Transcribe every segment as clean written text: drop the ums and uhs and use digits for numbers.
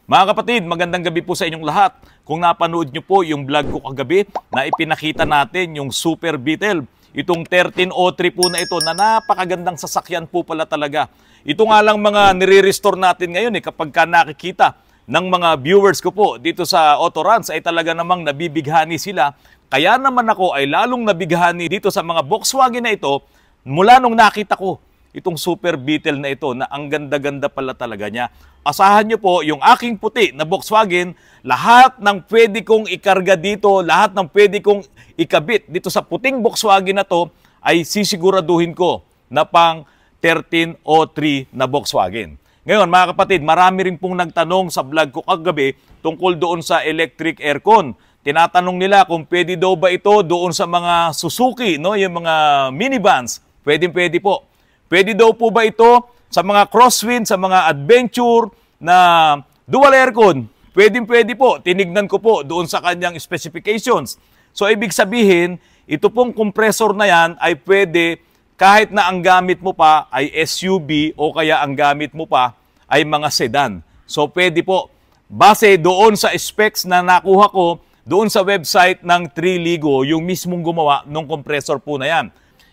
Mga kapatid, magandang gabi po sa inyong lahat. Kung napanood nyo po yung vlog ko kagabi na ipinakita natin yung Super Beetle, itong 1303 po na ito na napakagandang sasakyan po pala talaga. Ito nga lang mga nire-restore natin ngayon kapag ka nakikita ng mga viewers ko po dito sa Autorans ay talaga namang nabibighani sila. Kaya naman ako ay lalong nabighani dito sa mga Volkswagen na ito mula nung nakita ko itong Super Beetle na ito na ang ganda-ganda pala talaga niya. Asahan nyo po yung aking puti na Volkswagen, lahat ng pwede kong ikarga dito, lahat ng pwede kong ikabit dito sa puting Volkswagen na to ay sisiguraduhin ko na pang 1303 na Volkswagen. Ngayon mga kapatid, marami rin pong nagtanong sa vlog ko kagabi tungkol doon sa electric aircon. Tinatanong nila kung pwede daw ba ito doon sa mga Suzuki, no? Yung mga minivans. Pwede po. Pwede daw po ba ito sa mga crosswind, sa mga adventure na dual aircon? Pwede po. Tinignan ko po doon sa kanyang specifications. So ibig sabihin, ito pong compressor na yan ay pwede kahit na ang gamit mo pa ay SUV o kaya ang gamit mo pa ay mga sedan. So pwede po. Base doon sa specs na nakuha ko doon sa website ng Triligo, yung mismong gumawa ng compressor po na yan.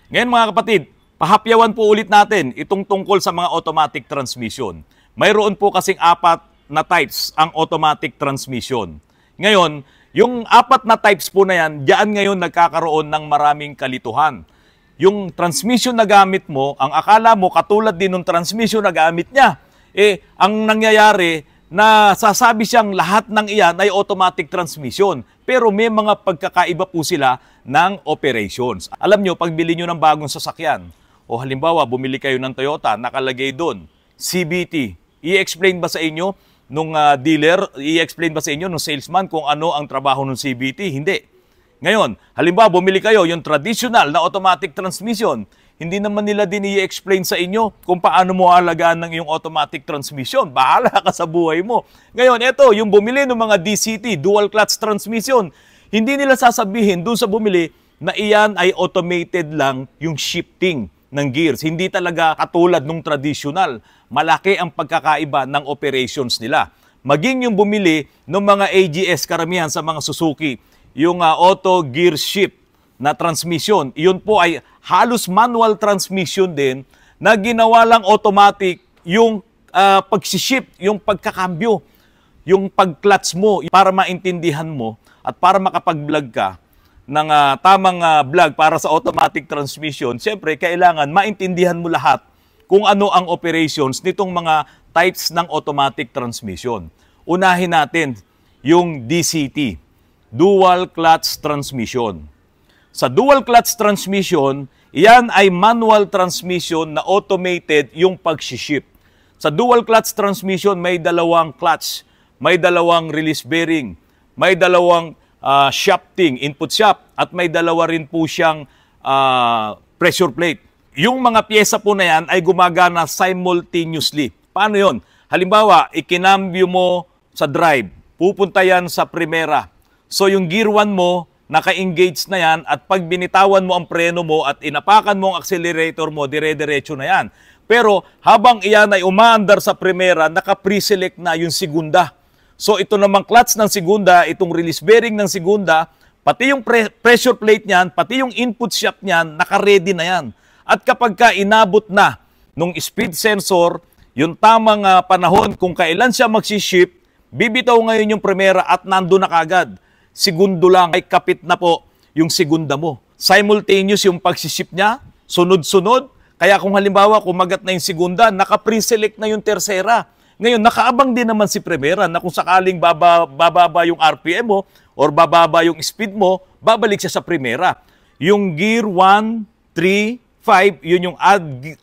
Ngayon mga kapatid, pahapyawan po ulit natin itong tungkol sa mga automatic transmission. Mayroon po kasing 4 na types ang automatic transmission. Ngayon, yung 4 na types po na yan, diyan ngayon nagkakaroon ng maraming kalituhan. Yung transmission na gamit mo, ang akala mo katulad din ng transmission na gamit niya. Ang nangyayari na sasabi siyang lahat ng iyan ay automatic transmission. Pero may mga pagkakaiba po sila ng operations. Alam nyo, pag bili nyo ng bagong sasakyan, o halimbawa, bumili kayo ng Toyota, nakalagay doon, CVT. I-explain ba sa inyo nung dealer, i-explain ba sa inyo nung salesman kung ano ang trabaho ng CVT? Hindi. Ngayon, halimbawa, bumili kayo yung traditional na automatic transmission, hindi naman nila din i-explain sa inyo kung paano mo alagaan ng iyong automatic transmission. Bahala ka sa buhay mo. Ngayon, ito, yung bumili ng mga DCT, dual clutch transmission, hindi nila sasabihin doon sa bumili na iyan ay automated lang yung shifting ng gears. Hindi talaga katulad nung traditional. Malaki ang pagkakaiba ng operations nila. Maging yung bumili ng mga AGS karamihan sa mga Suzuki, yung auto gear shift na transmission, iyon po ay halos manual transmission din na ginawa lang automatic yung pagsishift, yung pagkakambyo, yung pag-clutch mo para maintindihan mo at para makapag-vlog ka ng tamang vlog para sa automatic transmission, siyempre, kailangan maintindihan mo lahat kung ano ang operations nitong mga types ng automatic transmission. Unahin natin yung DCT, Dual Clutch Transmission. Sa Dual Clutch Transmission, iyan ay manual transmission na automated yung pag-shift. Sa Dual Clutch Transmission, may dalawang clutch, may dalawang release bearing, may dalawang shafting, input shaft, at may dalawa rin po siyang pressure plate. Yung mga pyesa po na yan ay gumagana simultaneously. Paano yon? Halimbawa, ikinambyo mo sa drive, pupunta yan sa primera. So yung gear 1 mo, naka-engage na yan, at pag binitawan mo ang preno mo at inapakan mo ang accelerator mo, dire-diretso na yan. Pero habang iyan ay umaandar sa primera, naka-preselect na yung segunda. So ito namang clutch ng segunda, itong release bearing ng segunda, pati yung pressure plate niyan, pati yung input shaft niyan, naka-ready na yan. At kapag ka inabot na nung speed sensor, yung tamang panahon kung kailan siya magsishift, bibitaw ngayon yung primera at nando na kagad. Segundo lang ay kapit na po yung segunda mo. Simultaneous yung pagsishift niya, sunod-sunod. Kaya kung halimbawa kumagat na yung segunda, naka-preselect na yung tersera. Ngayon, nakaabang din naman si primera na kung sakaling bababa yung RPM mo or bababa yung speed mo, babalik siya sa primera. Yung gear 1, 3, 5, yun yung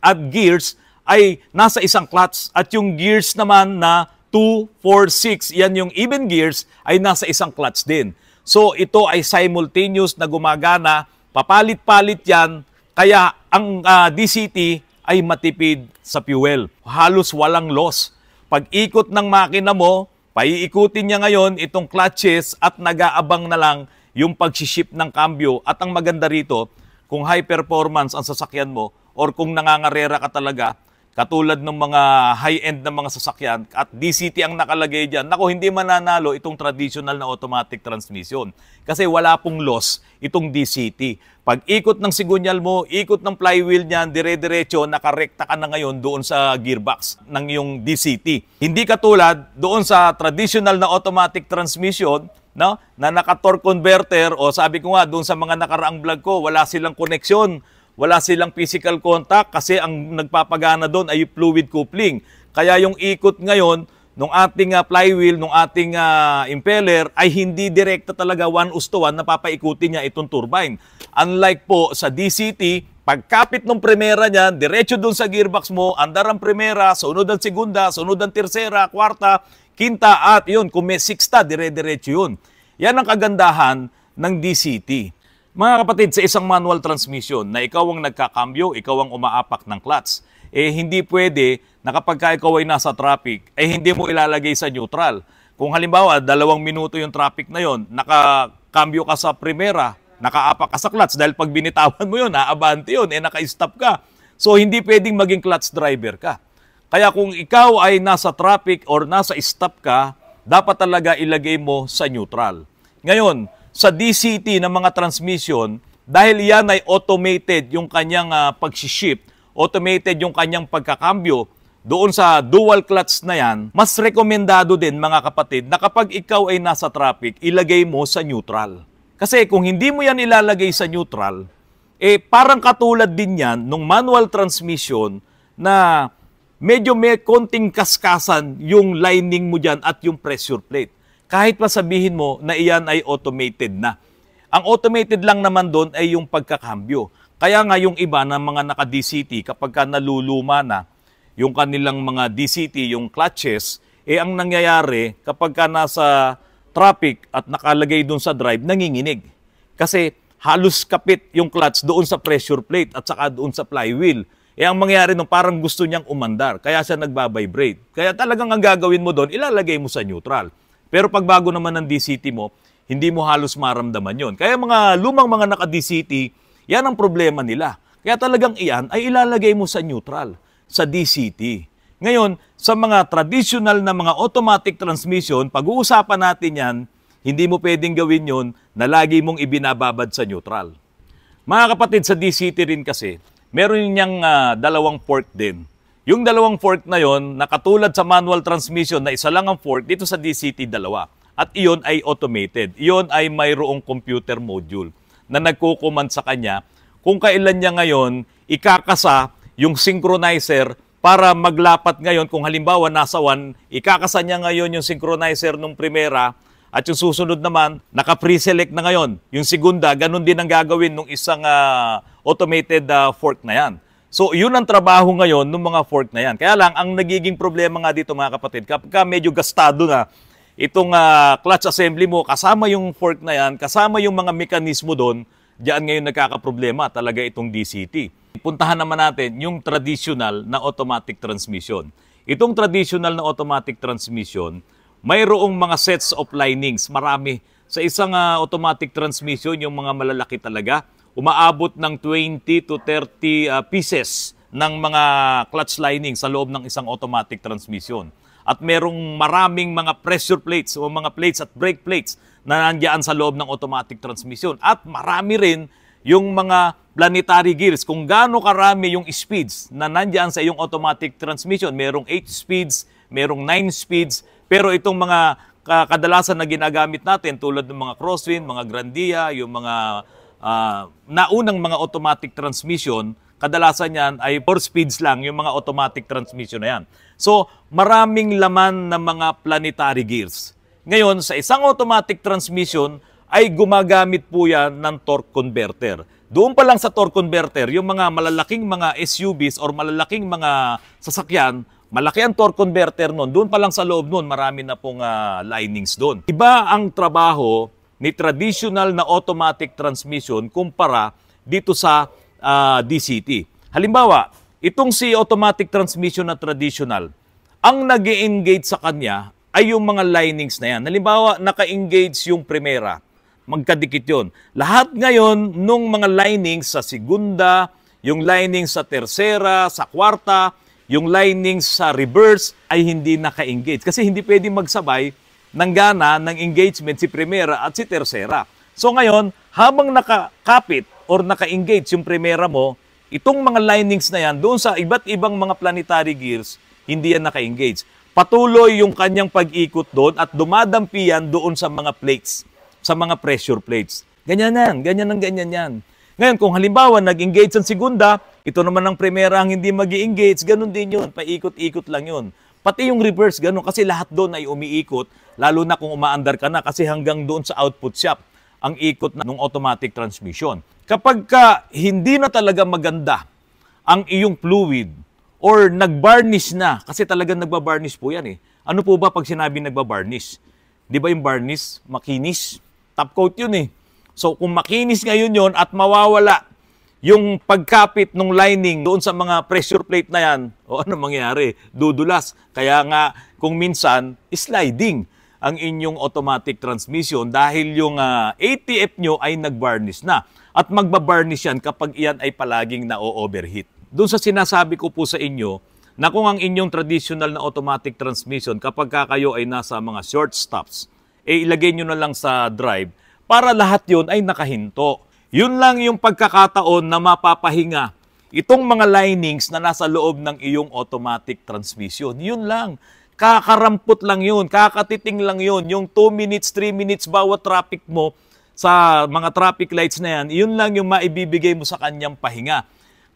add gears ay nasa isang clutch. At yung gears naman na 2, 4, 6, yan yung even gears ay nasa isang clutch din. So ito ay simultaneous na gumagana, papalit-palit yan, kaya ang DCT ay matipid sa fuel. Halos walang loss. Pag-ikot ng makina mo, paiikutin niya ngayon itong clutches at nag-aabang na lang yung pag-shift ng cambio. At ang maganda rito, kung high performance ang sasakyan mo or kung nangangarera ka talaga, katulad ng mga high-end na mga sasakyan at DCT ang nakalagay dyan, nako, hindi mananalo itong traditional na automatic transmission. Kasi wala pong loss itong DCT. Pag ikot ng sigunyal mo, ikot ng flywheel niyan, dire-diretso, nakarekta ka na ngayon doon sa gearbox ng yung DCT. Hindi katulad doon sa traditional na automatic transmission, no, na naka-torque converter, o sabi ko nga doon sa mga nakaraang vlog ko, wala silang koneksyon. Wala silang physical contact kasi ang nagpapagana doon ay fluid coupling. Kaya yung ikot ngayon ng ating flywheel, ng ating impeller ay hindi direkta talaga 1:1 na papaikutin niya itong turbine. Unlike po sa DCT, pagkapit ng primera niyan, diretso doon sa gearbox mo, andar ang primera, sunod ang segunda, sunod ang tersera, kwarta, kinta, at yun, kung may sixta, dire-diretso yun. Yan ang kagandahan ng DCT. Mga kapatid, sa isang manual transmission na ikaw ang nagkakambyo, ikaw ang umaapak ng clutch, hindi pwede na kapag ikaw ay nasa traffic, hindi mo ilalagay sa neutral. Kung halimbawa, 2 minuto yung traffic na yon, nakakambyo ka sa primera, nakaapak ka sa clutch, dahil pag binitawan mo yun, aabante yun, naka-stop ka. So, hindi pwedeng maging clutch driver ka. Kaya kung ikaw ay nasa traffic or nasa stop ka, dapat talaga ilagay mo sa neutral. Ngayon, sa DCT ng mga transmission, dahil yan ay automated yung kanyang pag-shift, automated yung kanyang pagkakambyo, doon sa dual clutch na yan, mas rekomendado din mga kapatid na kapag ikaw ay nasa traffic, ilagay mo sa neutral. Kasi kung hindi mo yan ilalagay sa neutral, parang katulad din yan nung manual transmission na medyo may konting kaskasan yung lining mo dyan at yung pressure plate. Kahit pa sabihin mo na iyan ay automated na. Ang automated lang naman doon ay yung pagkakambyo. Kaya nga yung iba ng mga naka-DCT, kapag ka naluluma na yung kanilang mga DCT, yung clutches, ang nangyayari kapag ka nasa traffic at nakalagay doon sa drive, nanginginig. Kasi halos kapit yung clutch doon sa pressure plate at saka doon sa flywheel. Ang mangyayari nung parang gusto niyang umandar, kaya siya nagbabibrate. Kaya talagang ang gagawin mo doon, ilalagay mo sa neutral. Pero pag bago naman ng DCT mo, hindi mo halos maramdaman yon. Kaya mga lumang mga naka-DCT, yan ang problema nila. Kaya talagang iyan ay ilalagay mo sa neutral, sa DCT. Ngayon, sa mga traditional na mga automatic transmission, pag-uusapan natin yan, hindi mo pwedeng gawin yon na lagi mong ibinababad sa neutral. Mga kapatid, sa DCT rin kasi, meron niyang 2 fork din. Yung 2 fork na yon, nakatulad sa manual transmission na isa lang ang fork, dito sa DCT 2. At iyon ay automated. Iyon ay mayroong computer module na nagko-command sa kanya kung kailan niya ngayon ikakasa yung synchronizer para maglapat ngayon. Kung halimbawa nasa 1, ikakasa niya ngayon yung synchronizer nung primera at yung susunod naman, naka-preselect na ngayon. Yung segunda, ganun din ang gagawin nung isang automated fork na yan. So, yun ang trabaho ngayon ng mga fork na yan. Kaya lang, ang nagiging problema nga dito mga kapatid, kapag medyo gastado na itong clutch assembly mo, kasama yung fork na yan, kasama yung mga mekanismo doon, diyan ngayon nagkakaproblema talaga itong DCT. Puntahan naman natin yung traditional na automatic transmission. Itong traditional na automatic transmission, mayroong mga sets of linings, marami. Sa isang automatic transmission, yung mga malalaki talaga, umaabot ng 20 to 30 pieces ng mga clutch lining sa loob ng isang automatic transmission. At merong maraming mga pressure plates o mga plates at brake plates na nandiyan sa loob ng automatic transmission. At marami rin yung mga planetary gears, kung gaano karami yung speeds na nandiyan sa iyong automatic transmission. Merong 8 speeds, merong 9 speeds, pero itong mga kadalasan na ginagamit natin tulad ng mga crosswind, mga Grandia, yung mga naunang mga automatic transmission, kadalasan yan ay 4 speeds lang yung mga automatic transmission na yan. So, maraming laman ng mga planetary gears. Ngayon, sa isang automatic transmission ay gumagamit po yan ng torque converter. Doon pa lang sa torque converter, yung mga malalaking mga SUVs or malalaking mga sasakyan, malaki ang torque converter noon. Doon pa lang sa loob noon, marami na pong linings doon. Iba ang trabaho ni traditional na automatic transmission kumpara dito sa DCT. Halimbawa, itong si automatic transmission na traditional, ang nag-engage sa kanya ay yung mga linings na yan. Halimbawa, naka-engage yung primera, magkadikit yun. Lahat ngayon nung mga linings sa segunda, yung linings sa tersera, sa kwarta, yung linings sa reverse ay hindi naka-engage. Kasi hindi pwedeng magsabay ng gana ng engagement si primera at si tercera. So ngayon, habang nakakapit or naka-engage yung primera mo, itong mga linings na yan, doon sa iba't ibang mga planetary gears, hindi yan naka-engage. Patuloy yung kanyang pag-ikot doon at dumadampi yan doon sa mga plates, sa mga pressure plates. Ganyan yan. Ngayon, kung halimbawa nag-engage ang segunda, ito naman ang primera ang hindi mag-engage, ganun din yun, paikot-ikot lang yun. Pati yung reverse, ganun, kasi lahat doon ay umiikot, lalo na kung umaandar ka na, kasi hanggang doon sa output shaft ang ikot ng automatic transmission. Kapag hindi na talaga maganda ang iyong fluid, or nag-varnish na, kasi talagang nagba-varnish po yan eh. Ano po ba pag sinabi nagba-varnish? Di ba yung varnish, makinis? Top coat yun eh. So kung makinis ngayon yon at mawawala yung pagkapit ng lining doon sa mga pressure plate na yan, o ano mangyayari? Dudulas. Kaya nga kung minsan, sliding ang inyong automatic transmission dahil yung ATF nyo ay nag-varnish na. At magba-varnish yan kapag iyan ay palaging na-overheat. Doon sa sinasabi ko po sa inyo na kung ang inyong traditional na automatic transmission kapag kayo ay nasa mga short stops, ilagay nyo na lang sa drive para lahat yon ay nakahinto. Yun lang yung pagkakataon na mapapahinga itong mga linings na nasa loob ng iyong automatic transmission. Yun lang. Kakarampot lang yun. Kakatiting lang yun. Yung 2 minutes, 3 minutes bawat traffic mo sa mga traffic lights na yan, yun lang yung maibibigay mo sa kanyang pahinga.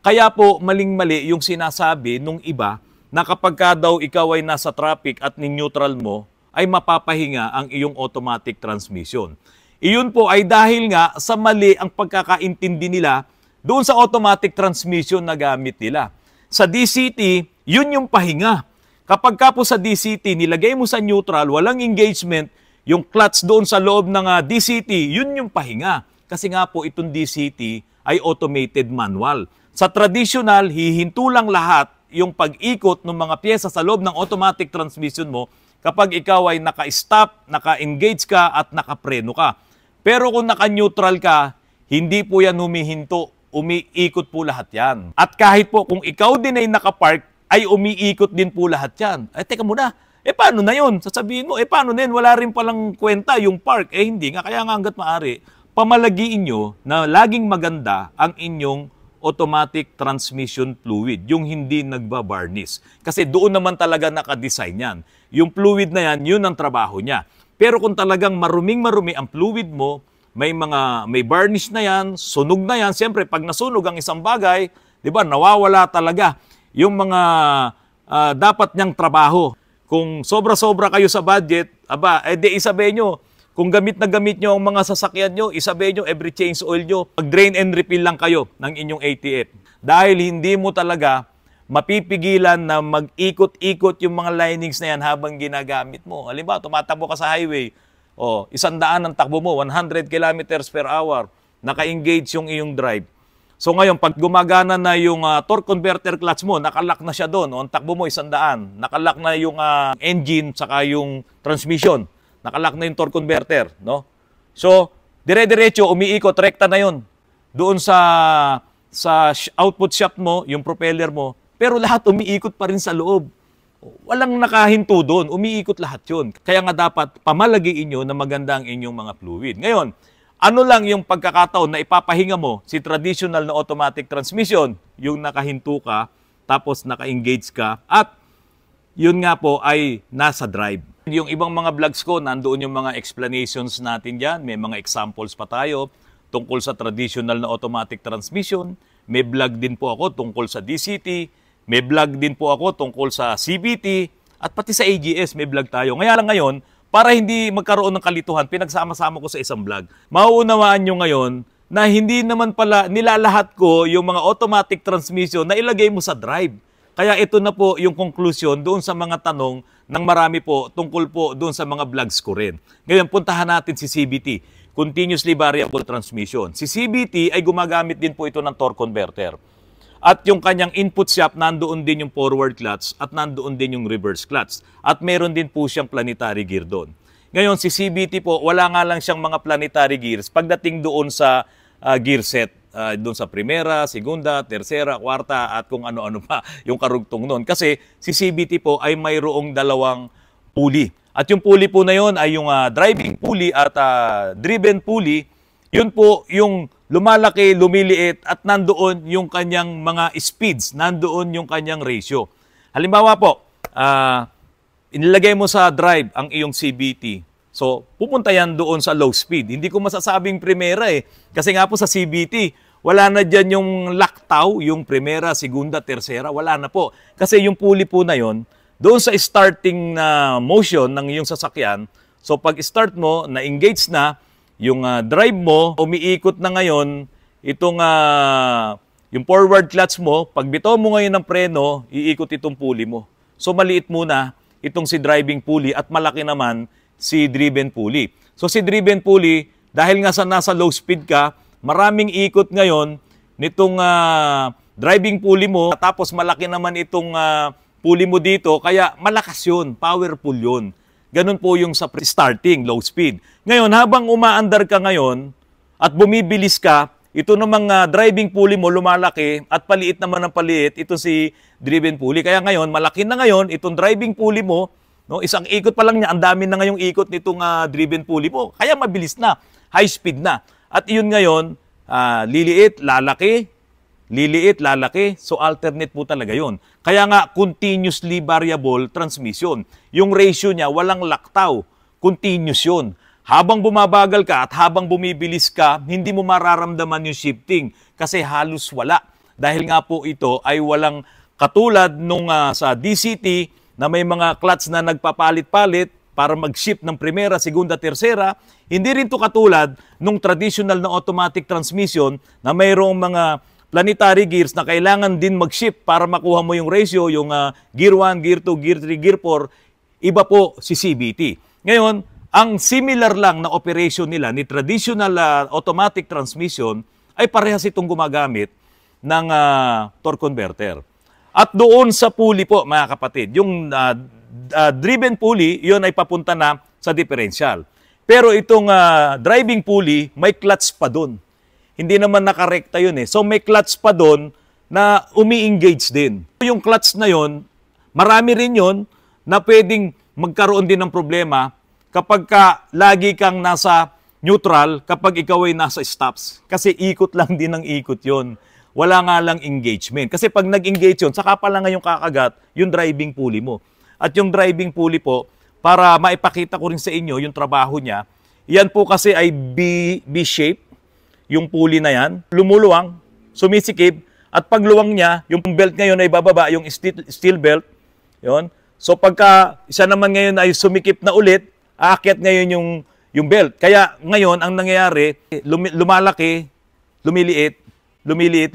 Kaya po, maling-mali yung sinasabi nung iba na kapag daw ikaw ay nasa traffic at ni-neutral mo, ay mapapahinga ang iyong automatic transmission. Iyon po ay dahil nga sa mali ang pagkakaintindi nila doon sa automatic transmission na gamit nila. Sa DCT, yun yung pahinga. Kapag ka po sa DCT, nilagay mo sa neutral, walang engagement, yung clutch doon sa loob ng DCT, yun yung pahinga. Kasi nga po itong DCT ay automated manual. Sa traditional, hihinto lang lahat yung pag-ikot ng mga pyesa sa loob ng automatic transmission mo kapag ikaw ay naka-stop, naka-engage ka at nakapreno ka. Pero kung naka-neutral ka, hindi po yan humihinto, umiikot po lahat yan. At kahit po kung ikaw din ay nakapark, ay umiikot din po lahat yan. Teka muna, paano na yun? Sasabihin mo, paano na yun? Wala rin palang kwenta yung park. Hindi nga, kaya nga hanggat maaari, pamalagiin nyo na laging maganda ang inyong automatic transmission fluid, yung hindi nagbabarnish. Kasi doon naman talaga nakadesign yan. Yung fluid na yan, yun ang trabaho niya. Pero kung talagang maruming-marumi ang fluid mo, may varnish na yan, sunog na yan. Siyempre, pag nasunog ang isang bagay, di ba, nawawala talaga yung mga dapat niyang trabaho. Kung sobra-sobra kayo sa budget, isabi nyo, kung gamit na gamit nyo ang mga sasakyan nyo, isabi nyo every change oil nyo, mag-drain and refill lang kayo ng inyong ATF. Dahil hindi mo talaga mapipigilan na mag-ikot-ikot yung mga linings na yan habang ginagamit mo. Halimbawa, tumatakbo ka sa highway, 100 ang takbo mo, 100 kilometers per hour, naka-engage yung iyong drive. So ngayon, pag gumagana na yung torque converter clutch mo, nakalock na siya doon, ang takbo mo 100, nakalock na yung engine, saka yung transmission. Nakalock na yung torque converter, no? So, dire-diretso, umiikot, rekta na yun. Doon sa output shaft mo, yung propeller mo, pero lahat umiikot pa rin sa loob. Walang nakahinto doon, umiikot lahat yun. Kaya nga dapat pamalagiin nyo na maganda ang inyong mga fluid. Ngayon, ano lang yung pagkakataon na ipapahinga mo si traditional na automatic transmission, yung nakahinto ka, tapos naka-engage ka, at yun nga po ay nasa drive. Yung ibang mga vlogs ko, nandoon yung mga explanations natin dyan. May mga examples pa tayo tungkol sa traditional na automatic transmission. May vlog din po ako tungkol sa DCT. May vlog din po ako tungkol sa CVT. At pati sa AGS may vlog tayo. Ngayon lang ngayon, para hindi magkaroon ng kalituhan, pinagsama-sama ko sa isang vlog. Mauunawaan nyo ngayon na hindi naman pala nilalahat ko yung mga automatic transmission na ilagay mo sa drive. Kaya ito na po yung conclusion doon sa mga tanong ng marami po tungkol po doon sa mga vlogs ko rin. Ngayon, puntahan natin si CVT, Continuously Variable Transmission. Si CVT ay gumagamit din po ito ng torque converter. At yung kanyang input shaft, nandoon din yung forward clutch at nandoon din yung reverse clutch. At meron din po siyang planetary gear doon. Ngayon, si CVT po, wala nga lang siyang mga planetary gears pagdating doon sa gear set. doon sa primera, segunda, tercera, kwarta at kung ano-ano pa yung karugtong nun. Kasi si CVT po ay mayroong dalawang pulley. At yung pulley po na yon ay yung driving pulley at driven pulley. Yun po yung lumalaki, lumiliit at nandoon yung kanyang mga speeds, nandoon yung kanyang ratio. Halimbawa po, inilagay mo sa drive ang iyong CVT. So, pupunta yan doon sa low speed. Hindi ko masasabing primera Kasi nga po sa CVT, wala na dyan yung laktaw, yung primera, segunda, tercera, wala na po. Kasi yung pulley po na yon, doon sa starting na motion ng iyong sasakyan, so pag start mo, na-engage na, yung drive mo, umiikot na ngayon, itong yung forward clutch mo, pag bitaw mo ngayon ng preno, iikot itong pulley mo. So, maliit muna itong si driving pulley at malaki naman si driven pulley. So si driven pulley, dahil nga sa nasa low speed ka, maraming ikot ngayon nitong driving pulley mo, tapos malaki naman itong pulley mo dito, kaya malakas yun, powerful yun. Ganun po yung sa starting, low speed. Ngayon, habang umaandar ka ngayon at bumibilis ka, ito namang driving pulley mo lumalaki at paliit naman ang paliit, ito si driven pulley. Kaya ngayon, malaki na ngayon itong driving pulley mo. No, isang ikot pa lang niya, ang dami na ngayong ikot nitong driven pulley mo. Kaya mabilis na, high speed na. At iyon ngayon, liliit, lalaki. So alternate po talaga yun. Kaya nga, continuously variable transmission. Yung ratio niya, walang laktaw. Continuous yun. Habang bumabagal ka at habang bumibilis ka, hindi mo mararamdaman yung shifting. Kasi halos wala. Dahil nga po ito ay walang katulad nung sa DCT, na may mga clutch na nagpapalit-palit para mag-shift ng primera, segunda, tercera. Hindi rin to katulad nung traditional na automatic transmission na mayroong mga planetary gears na kailangan din mag-shift para makuha mo yung ratio, yung gear 1, gear 2, gear 3, gear 4. Iba po si CVT. Ngayon, ang similar lang na operation nila ni traditional automatic transmission ay parehas itong gumagamit ng torque converter. At doon sa pulley po, mga kapatid, yung driven pulley, yun ay papunta na sa differential. Pero itong driving pulley, may clutch pa doon. Hindi naman nakarekta yun So may clutch pa doon na umi-engage din. Yung clutch na yun, marami rin yun na pwedeng magkaroon din ng problema kapag lagi kang nasa neutral, kapag ikaw ay nasa stops. Kasi ikot lang din ng ikot yun. Wala nga lang engagement. Kasi pag nag-engage yun, saka pala ngayong kakagat yung driving pulley mo. At yung driving pulley po, para maipakita ko rin sa inyo yung trabaho niya, yan po kasi ay B-shape, yung pulley na yan. Lumuluwang, sumisikip, at pagluwang niya, yung belt ngayon ay bababa, yung steel belt. Yun. So pagka isa naman ngayon ay sumikip na ulit, aakyat ngayon yung belt. Kaya ngayon, ang nangyayari, lumalaki, lumiliit,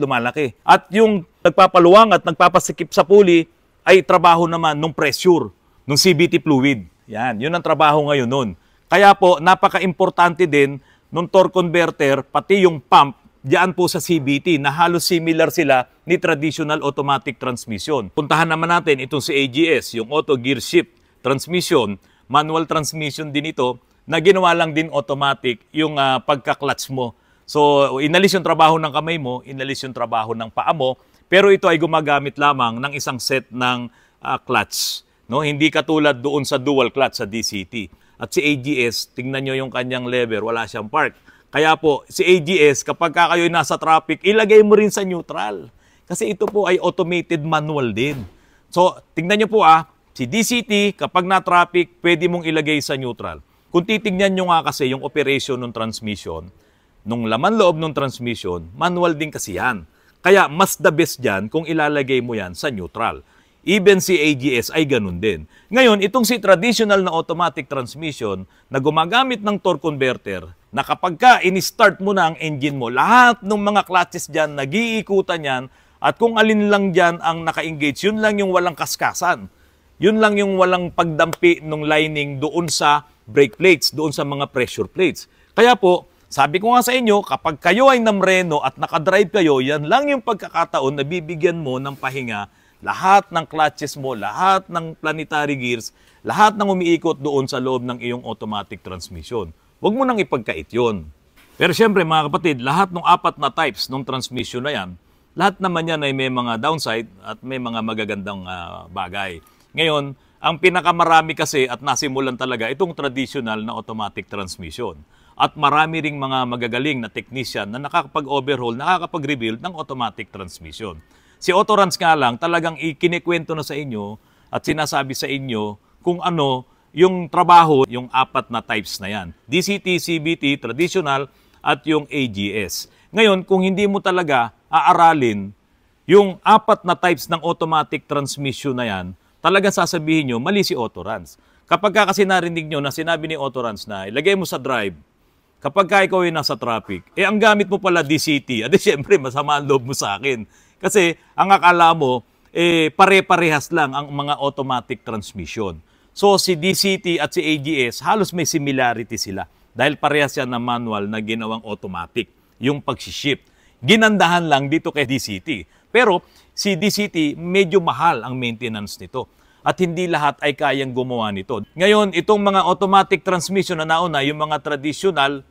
lumalaki. At yung nagpapaluwang at nagpapasikip sa pulley ay trabaho naman ng pressure, ng CVT fluid. Yan, yun ang trabaho ngayon nun. Kaya po, napaka-importante din ng torque converter, pati yung pump, diyan po sa CVT, na halos similar sila ni traditional automatic transmission. Puntahan naman natin itong si AGS, yung auto gear shift transmission, manual transmission din ito, na ginawa lang din automatic yung pagka-clutch mo. So, inalis yung trabaho ng kamay mo, inalis yung trabaho ng paa mo, pero ito ay gumagamit lamang ng isang set ng clutch. No? Hindi katulad doon sa dual clutch sa DCT. At si AGS, tingnan nyo yung kanyang lever, wala siyang park. Kaya po, si AGS, kapag kayo nasa traffic, ilagay mo rin sa neutral. Kasi ito po ay automated manual din. So, tingnan nyo po si DCT, kapag na-traffic, pwede mong ilagay sa neutral. Kung titignan nyo nga kasi yung operation ng transmission, nung laman loob ng transmission, manual din kasi yan. Kaya mas the best dyan kung ilalagay mo yan sa neutral. Even si AGS ay ganun din. Ngayon, itong si traditional na automatic transmission na gumagamit ng torque converter, na kapag in-start mo na ang engine mo, lahat ng mga clutches dyan, nag-iikutan yan, at kung alin lang dyan ang naka-engage, yun lang yung walang kaskasan. Yun lang yung walang pagdampi ng lining doon sa brake plates, doon sa mga pressure plates. Kaya po, sabi ko nga sa inyo, kapag kayo ay namreno at nakadrive kayo, yan lang yung pagkakataon na bibigyan mo ng pahinga lahat ng clutches mo, lahat ng planetary gears, lahat ng umiikot doon sa loob ng iyong automatic transmission. Huwag mo nang ipagkait yun. Pero siyempre mga kapatid, lahat ng apat na types ng transmission na yan, lahat naman yan ay may mga downside at may mga magagandang bagay. Ngayon, ang pinakamarami kasi at nasimulan talaga itong traditional na automatic transmission. At marami ring mga magagaling na technician na nakakapag-overhaul, nakakapag-rebuild ng automatic transmission. Si Autorans nga lang talagang ikinikwento na sa inyo at sinasabi sa inyo kung ano yung trabaho, yung apat na types na yan. DCT, CVT, traditional, at yung AGS. Ngayon, kung hindi mo talaga aaralin yung apat na types ng automatic transmission na yan, talagang sasabihin nyo, mali si Autorans. Kapag kasi narinig nyo na sinabi ni Autorans na ilagay mo sa drive, kapag ka ikaw ay nasa traffic, ang gamit mo pala DCT, adi syempre masama ang loob mo sa akin. Kasi ang akala mo, pare-parehas lang ang mga automatic transmission. So si DCT at si AGS, halos may similarity sila. Dahil parehas yan na manual na ginawang automatic, yung pag-shift. Ginandahan lang dito kay DCT. Pero si DCT, medyo mahal ang maintenance nito. At hindi lahat ay kayang gumawa nito. Ngayon, itong mga automatic transmission na nauna, yung mga traditional,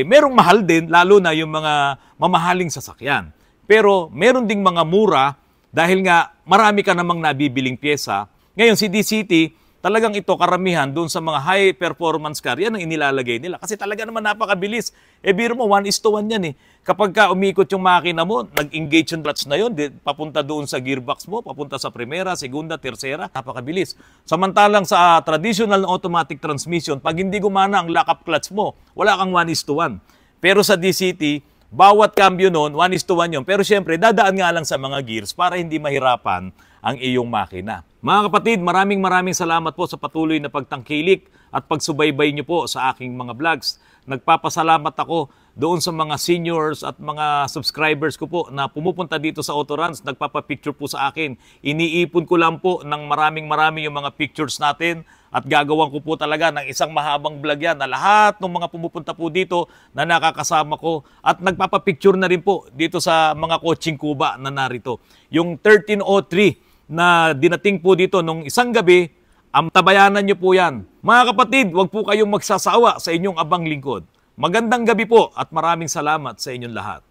merong mahal din, lalo na yung mga mamahaling sasakyan. Pero meron ding mga mura dahil nga marami ka namang nabibiling pyesa. Ngayon, si DCT, talagang ito karamihan doon sa mga high performance car, yan ang inilalagay nila. Kasi talaga naman napakabilis. Biro mo, 1:1 yan eh. Kapag ka umikot yung makina mo, nag-engage yung clutch na yun, papunta doon sa gearbox mo, papunta sa primera, segunda, tersera, napakabilis. Samantalang sa traditional na automatic transmission, pag hindi gumana ang lock-up clutch mo, wala kang 1:1. Pero sa DCT, bawat cambio noon, 1:1 yun. Pero syempre, dadaan nga lang sa mga gears para hindi mahirapan ang iyong makina. Mga kapatid, maraming salamat po sa patuloy na pagtangkilik at pagsubaybay niyo po sa aking mga vlogs. Nagpapasalamat ako doon sa mga seniors at mga subscribers ko po na pumupunta dito sa Autorans, nagpapapicture po sa akin. Iniipon ko lang po ng maraming yung mga pictures natin at gagawan ko po talaga ng isang mahabang vlog yan na lahat ng mga pumupunta po dito na nakakasama ko at nagpapapicture na rin po dito sa mga coaching kuba na narito. Yung 1303 na dinating po dito nung isang gabi, tabayanan nyo po yan. Mga kapatid, huwag po kayong magsasawa sa inyong abang lingkod. Magandang gabi po at maraming salamat sa inyong lahat.